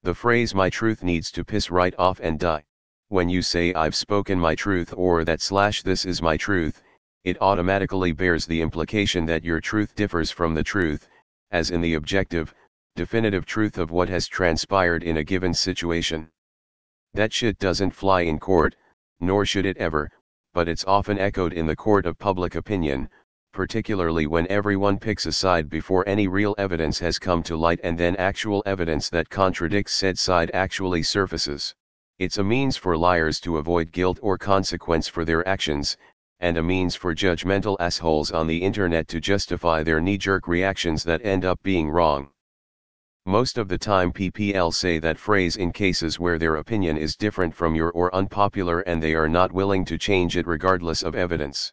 The phrase "my truth" needs to piss right off and die. When you say "I've spoken my truth" or "this is my truth," it automatically bears the implication that your truth differs from the truth, as in the objective, definitive truth of what has transpired in a given situation. That shit doesn't fly in court, nor should it ever, but it's often echoed in the court of public opinion, particularly when everyone picks a side before any real evidence has come to light and then actual evidence that contradicts said side actually surfaces. It's a means for liars to avoid guilt or consequence for their actions, and a means for judgmental assholes on the internet to justify their knee-jerk reactions that end up being wrong. Most of the time people say that phrase in cases where their opinion is different from your or unpopular and they are not willing to change it regardless of evidence.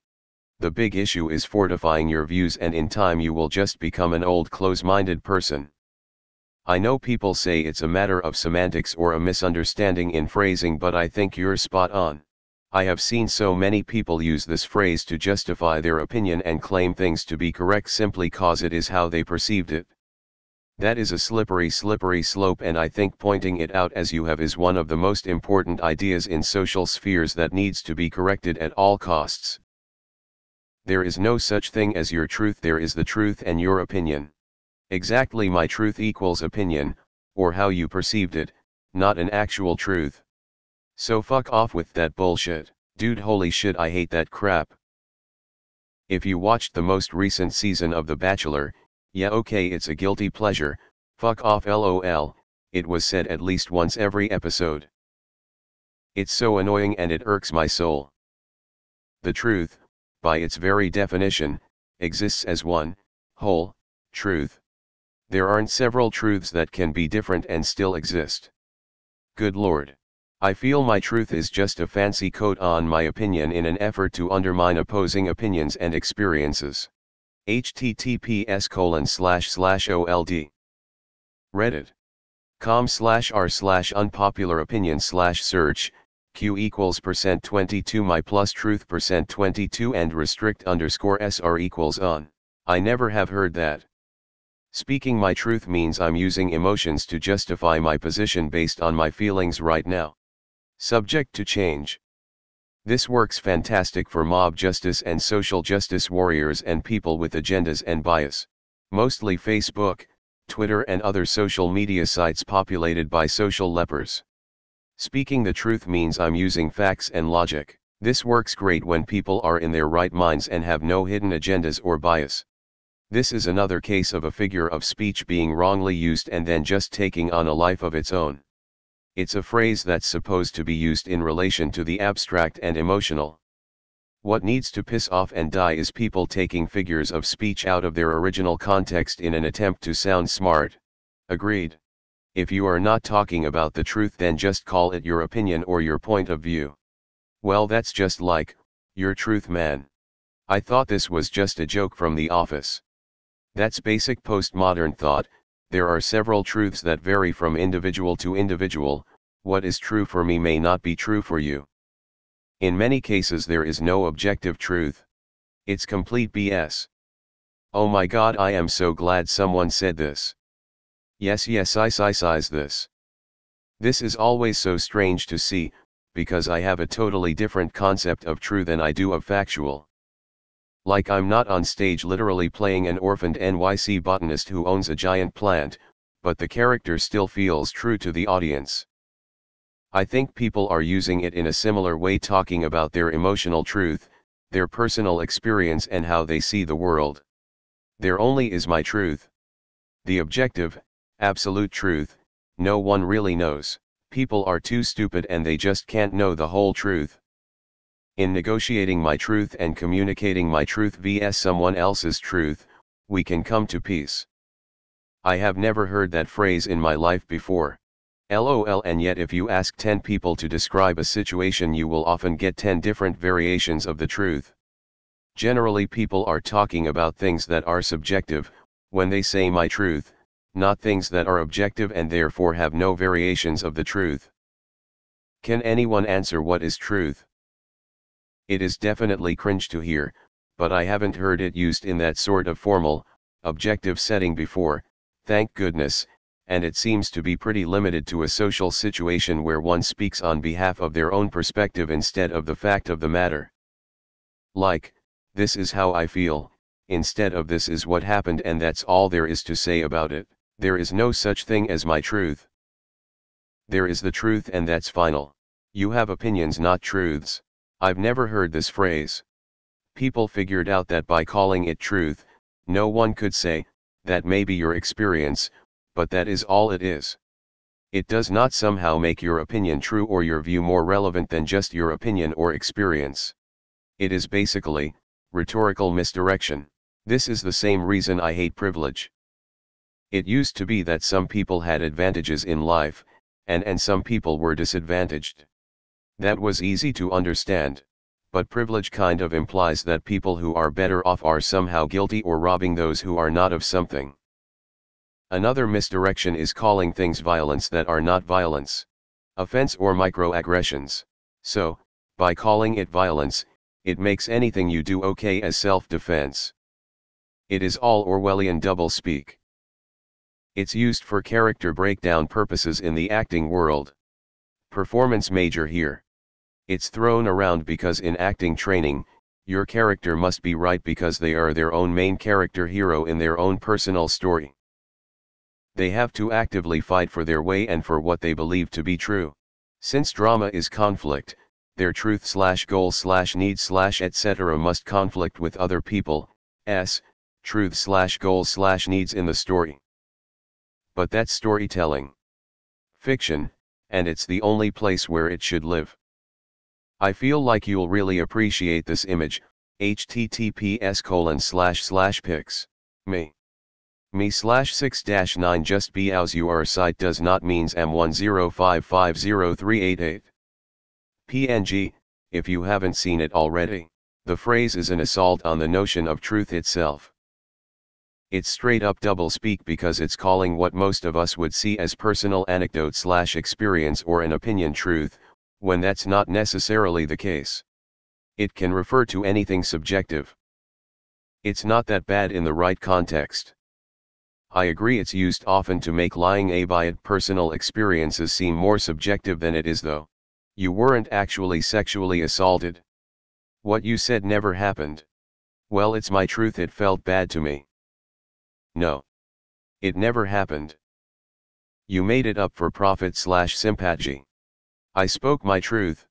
The big issue is fortifying your views, and in time you will just become an old close-minded person. I know people say it's a matter of semantics or a misunderstanding in phrasing, but I think you're spot on. I have seen so many people use this phrase to justify their opinion and claim things to be correct simply cause it is how they perceived it. That is a slippery slope, and I think pointing it out as you have is one of the most important ideas in social spheres that needs to be corrected at all costs. There is no such thing as your truth, there is the truth and your opinion. Exactly, my truth equals opinion, or how you perceived it, not an actual truth. So fuck off with that bullshit, dude. Holy shit, I hate that crap. If you watched the most recent season of The Bachelor, yeah, okay, it's a guilty pleasure, fuck off lol, it was said at least once every episode. It's so annoying and it irks my soul. The truth, by its very definition, exists as one, whole, truth. There aren't several truths that can be different and still exist. Good Lord. I feel my truth is just a fancy coat on my opinion in an effort to undermine opposing opinions and experiences. https://old. reddit.com/r/unpopular opinion/search, q equals %22 my plus truth %22 and restrict _sr equals on. I never have heard that. Speaking my truth means I'm using emotions to justify my position based on my feelings right now. Subject to change. This works fantastic for mob justice and social justice warriors and people with agendas and bias. Mostly Facebook, Twitter and other social media sites populated by social lepers. Speaking the truth means I'm using facts and logic. This works great when people are in their right minds and have no hidden agendas or bias. This is another case of a figure of speech being wrongly used and then just taking on a life of its own. It's a phrase that's supposed to be used in relation to the abstract and emotional. What needs to piss off and die is people taking figures of speech out of their original context in an attempt to sound smart. Agreed. If you are not talking about the truth, then just call it your opinion or your point of view. Well, that's just like, your truth, man. I thought this was just a joke from The Office. That's basic postmodern thought. There are several truths that vary from individual to individual. What is true for me may not be true for you. In many cases there is no objective truth. It's complete BS. Oh my god, I am so glad someone said this. Yes, I size this. This is always so strange to see, because I have a totally different concept of true than I do of factual. Like, I'm not on stage literally playing an orphaned NYC botanist who owns a giant plant, but the character still feels true to the audience. I think people are using it in a similar way, talking about their emotional truth, their personal experience and how they see the world. There only is my truth. The objective, absolute truth, no one really knows. People are too stupid and they just can't know the whole truth. In negotiating my truth and communicating my truth vs someone else's truth, we can come to peace. I have never heard that phrase in my life before. LOL, and yet if you ask 10 people to describe a situation, you will often get 10 different variations of the truth. Generally, people are talking about things that are subjective when they say my truth, not things that are objective and therefore have no variations of the truth. Can anyone answer what is truth? It is definitely cringe to hear, but I haven't heard it used in that sort of formal, objective setting before, thank goodness, and it seems to be pretty limited to a social situation where one speaks on behalf of their own perspective instead of the fact of the matter. Like, this is how I feel, instead of this is what happened and that's all there is to say about it. There is no such thing as my truth. There is the truth and that's final. You have opinions, not truths. I've never heard this phrase. People figured out that by calling it truth, no one could say, that may be your experience, but that is all it is. It does not somehow make your opinion true or your view more relevant than just your opinion or experience. It is basically rhetorical misdirection. This is the same reason I hate privilege. It used to be that some people had advantages in life, and some people were disadvantaged. That was easy to understand, but privilege kind of implies that people who are better off are somehow guilty or robbing those who are not of something. Another misdirection is calling things violence that are not violence. Offense or microaggressions. So, by calling it violence, it makes anything you do okay as self-defense. It is all Orwellian doublespeak. It's used for character breakdown purposes in the acting world. Performance major here. It's thrown around because in acting training, your character must be right because they are their own main character hero in their own personal story. They have to actively fight for their way and for what they believe to be true. Since drama is conflict, their truth/goal/need/etc. must conflict with other people's truth/goals/needs in the story. But that's storytelling. Fiction, and it's the only place where it should live. I feel like you'll really appreciate this image, https://pics. Me/6-9 just because your site does not means M10550388. PNG, if you haven't seen it already, the phrase is an assault on the notion of truth itself. It's straight up doublespeak because it's calling what most of us would see as personal anecdote/experience or an opinion truth, when that's not necessarily the case. It can refer to anything subjective. It's not that bad in the right context. I agree it's used often to make lying about personal experiences seem more subjective than it is though. You weren't actually sexually assaulted. What you said never happened. Well, it's my truth, it felt bad to me. No. It never happened. You made it up for profit/sympathy. I spoke my truth.